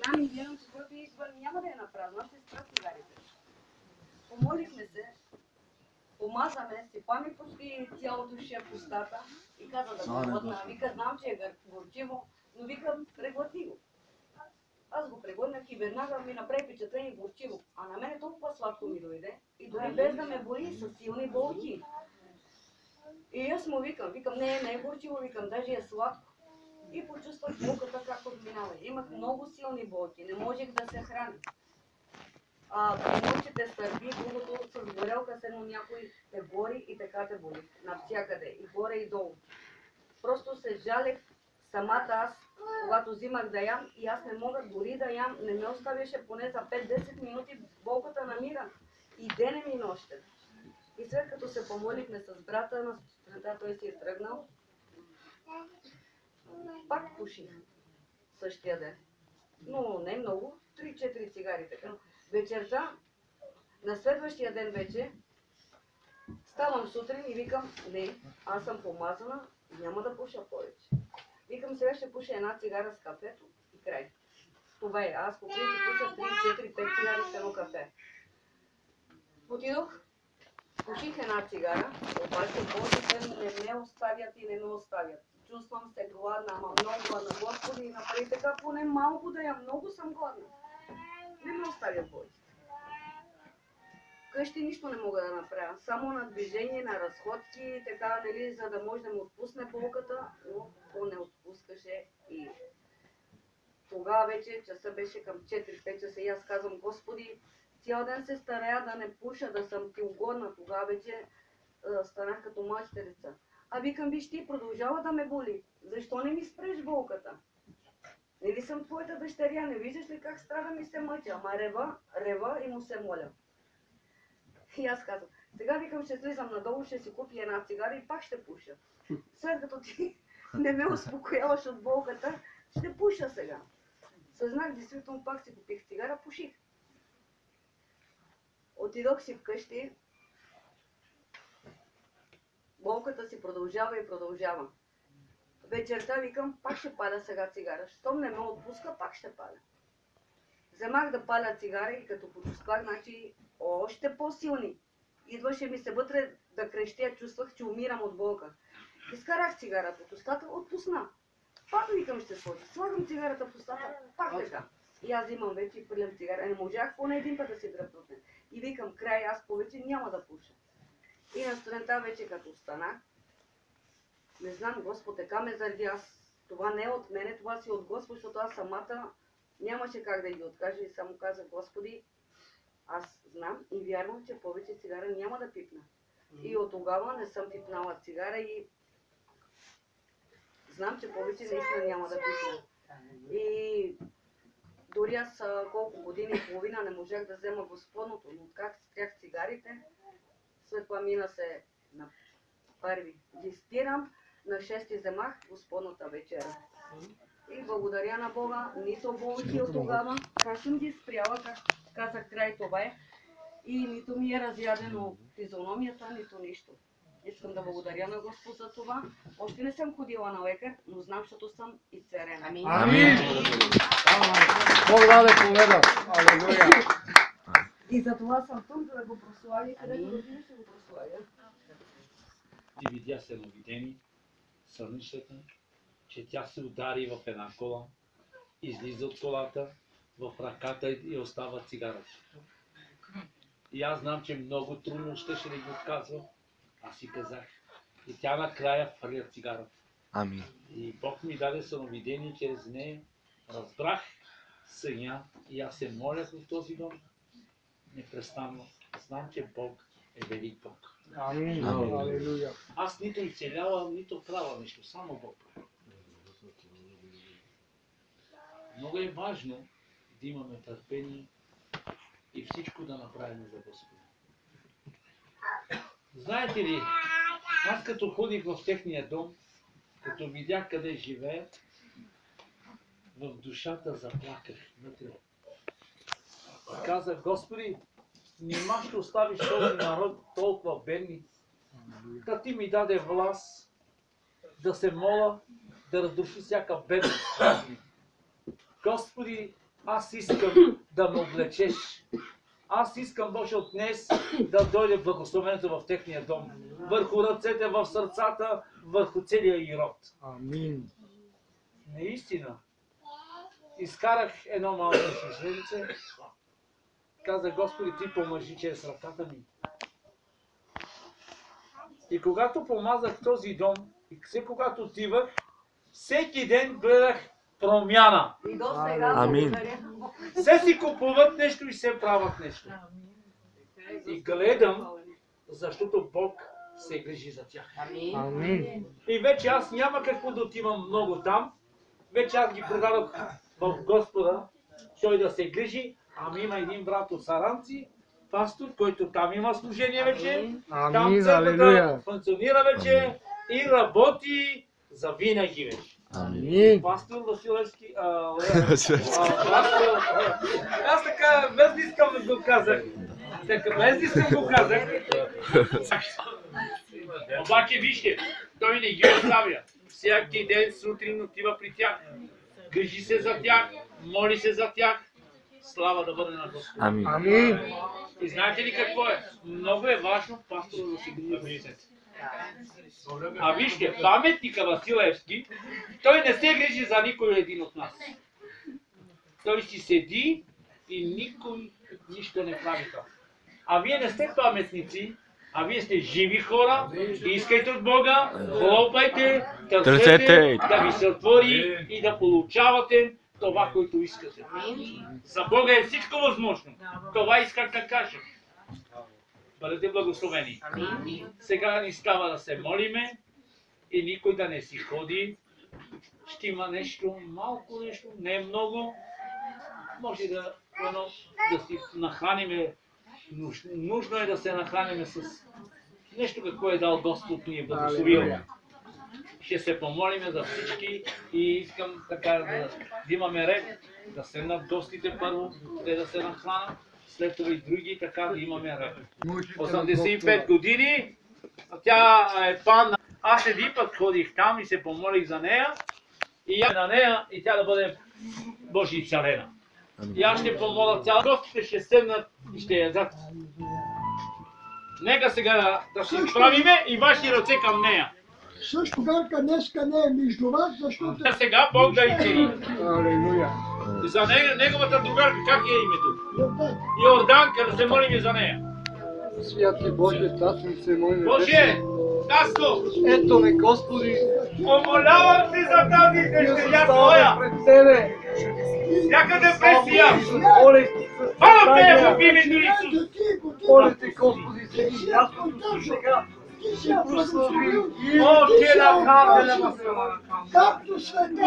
знам и вярвам, че който избор няма да я направя. Аз се спра цигарите. Помолихме се, помазаме, сипаме почти цялото шия в устата и каза да го глътна. Вика, знам, че е горчиво, но вика, преглътни го. Аз го преглътнах и веднага ми направи впечатление горчиво. А на мене толкова сладко ми дойде и дори без да ме боли с силни болки. И аз му викам, не е горчиво, викам, даже е сладко. И почувствах болката как отминава. Имах много силни болки, не можех да се храня. При нощите стърби, другото с горелка, едно някой те бори и така те боли. Навсякъде, и горе и долу. Просто се жалех самата аз, когато взимах да ям и аз не мога дори да ям, не ме оставяше поне за 5-10 минути болката намира. И денем и нощем. И след като се помолихме с брата на сутринта, той си е тръгнал, пак пуших същия ден. Но не много, 3-4 цигари така. Вечерта, на следващия ден вече, ставам сутрин и викам, не, аз съм помазана, няма да пуша повече. Викам, сега ще пуша една цигара с кафето и край. Това е, аз по принцип пуша 3-4-5 цигари с едно кафе. Отидох, пуших една цигара, обаче болките не ме оставят и не ме оставят. Чувствам се гладна, ама много гладна. Господи, и направи така, поне малко да я, много съм гладна. Не ме оставят болките. Вкъщи нищо не мога да направя, само на движение, на разходки, така, нали, за да може да му отпусне болката, но то не отпускаше и тогава вече часа беше към 4-5 часа и аз казвам, Господи, цял ден се старая да не пуша, да съм ти угодна, тогава вече станах като младите деца. А викам, виж ти, продължава да ме боли, защо не ми спреш болката? Нали съм твоята дъщеря, не виждаш ли как страдам и се мъча, ама рева и му се моля. И аз казвам, сега викам, ще слизам надолу, ще си купя една цигара и пак ще пуша. След като ти не ме успокояваш от болката, ще пуша сега. Съзнах, действително пак си купих цигара, пуших. Отидох си вкъщи, болката си продължава и продължава. Вечерта викам, пак ще паля сега цигара. Щом не ме отпуска, пак ще паля. Вземах да паля цигара и като почувствах, значи още по-силни. Идваше ми се вътре да крещя, чувствах, че умирам от болка. Изкарах цигарата от устата, отпусна. Пак викам, ще сложа. Слагам цигарата в устата, пак така. И аз имам вече и пълям цигара. Не можах поне един път да си дръпнатне. И викам, край, аз повече няма да пуша. И на сутринта вече като останах, не знам, Господ така ме зареди, аз това не е от мене, това си от Господ, защото аз самата нямаше как да ги откажа и само казах, Господи, аз знам и вярвам, че повече цигара няма да пипна. И от тогава не съм пипнала цигара и знам, че повече наистина няма да пипна. И дори аз колко години и половина не можах да взема Господното, но как спрях цигарите, след това мина се на първи. Ги спирам, на 6 вземах Господната вечера. И благодаря на Бога, нито болки от тогава, как съм ги спряла, как казах, край това е. И нито ми е разядено физиономията, нито нищо. Искам да благодаря на Господ за това. Още не съм ходила на лекар, но знам, защото съм изцелена. Амин! Бог даде победа! Алелуя! И за това съм тук, за да го прославя, където родина ще го прославя. Ти видя се новидени, сънищата, че тя се удари в една кола, излиза от колата, в ръката и остава цигарата. И аз знам, че много трудно щеше да ги отказва. Аз си казах. И тя накрая фърля цигарата. Амин. И Бог ми даде съновидение чрез нея. Разбрах съня и аз се молях в този дом. Непрестанно. Знам, че Бог е велик Бог. Амин! Алелуя! Аз нито изцелявам, нито правя нещо, само Бог. Много е важно да имаме търпение и всичко да направим за Господа. Знаете ли, аз като ходих в техния дом, като видях къде живеят, в душата заплаках вътре. Казах, Господи, нима ще оставиш този народ толкова бедни, да ти ми даде власт да се моля, да разруши всяка бедност. Господи, Аз искам да ме облечеш. Аз искам, Боже, от днес да дойде благословението в техния дом. Върху ръцете, в сърцата, върху целия и род. Амин. Наистина. Изкарах едно малко жителице. Казах, Господи, Ти помажи чрез ръката ми. И когато помазах този дом, и все когато отивах, всеки ден гледах промяна. И до сега. Амин. Все си купуват нещо и се правят нещо. И гледам, защото Бог се грижи за тях. Амин. И вече аз няма какво да отивам много там. Вече аз ги предадох в Господа, той да се грижи. Ами има един брат от Саранци, пастор, който там има служение вече. Там Амин. църквата Алелуя. функционира вече и работи за винаги вече. Амин. Пастор Василевски, аз така без да искам го казах. Така без да искам го казах. Обаче вижте, той не ги оставя. Всеки ден сутрин отива при тях. Грижи се за тях, моли се за тях. Слава да бъде на Господа. Амин. Амин. И знаете ли какво е? Много е важно пастор да си грижи. А вижте, паметника Василевски, той не се грижи за никой един от нас. Той си седи и никой нищо не прави там. А вие не сте паметници, а вие сте живи хора, искайте от Бога, хлопайте, търсете, да ви се отвори и да получавате това, което искате. За Бога е всичко възможно. Това исках да кажа. Бъдете благословени. Сега ни става да се молиме и никой да не си ходи. Ще има нещо, малко нещо, не много. Може да си нахраниме. Нужно е да се нахраниме с нещо, какво е дал Господ ни е благословил. Ще се помолиме за всички и искам така да имаме ред, да седнат гостите първо, те да се нахранат, след това и други, така да имаме ред. 85 години, тя е пан. Аз един път ходих там и се помолих за нея и я на нея и тя да бъде Божия изцелена. И аз ще помоля цял, гостите ще седнат и ще ядат. Нека сега да се изправиме и ваши ръце към нея. Също така днеска не е между вас, защото... Сега Бог да изцели. Алелуя. За неговата другарка, как е името? Йорданка, да се молим за нея. Святи Боже, Царствице мой небесен. Боже, Таско, Ето ме, Господи, помолявам се за тази дъщеря твоя. пред Тебе. Всяка депресия, Моля Ти за пада в нея в страдания. името Исус. Моля Те, Господи, сега ясното сега. Ти благослови. О, че на каза на Както света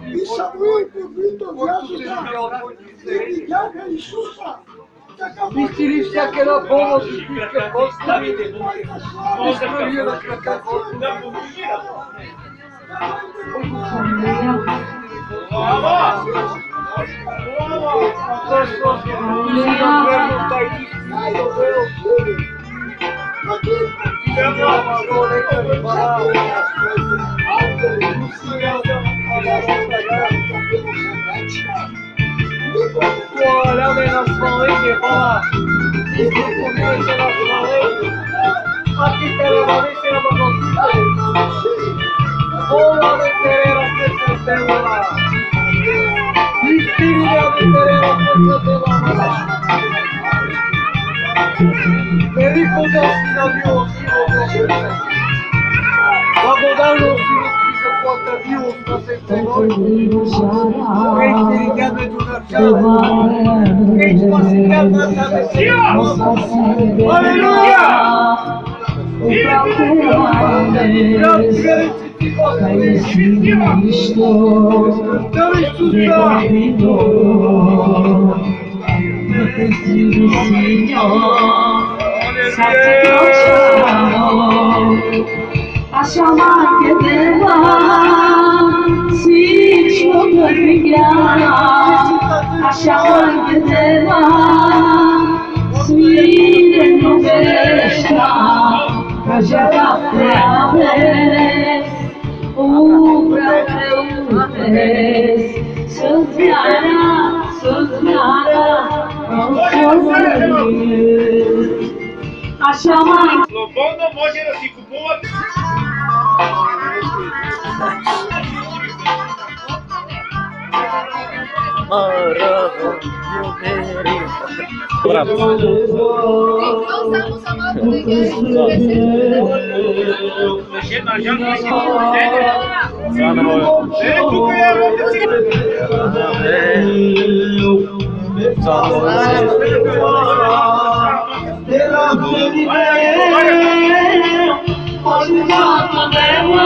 и Самуил, които влязоха и видяха Исуса, така Изцели всяка една болна физическа Господи. Изправи на крака, Господи. да помогира. Слава! Слава! Верността и истината довел. Хваляме на славение, Бога! Изпълнявайте на славение! А Ти те навалише на благосите! Бога ме терера се съртела! Истиния ме терера се съртела! Великото си на милостиво Боже! Благодарно си за Твоята милост на сърце мое! Ей, ще ни дяме до начало! Ей, спасител на тебе сила! Алелуя! A chamar que deva se chocar, a chamar que deva se não deixa, a gerar o prazer, Слободно може да си купуват. Deus,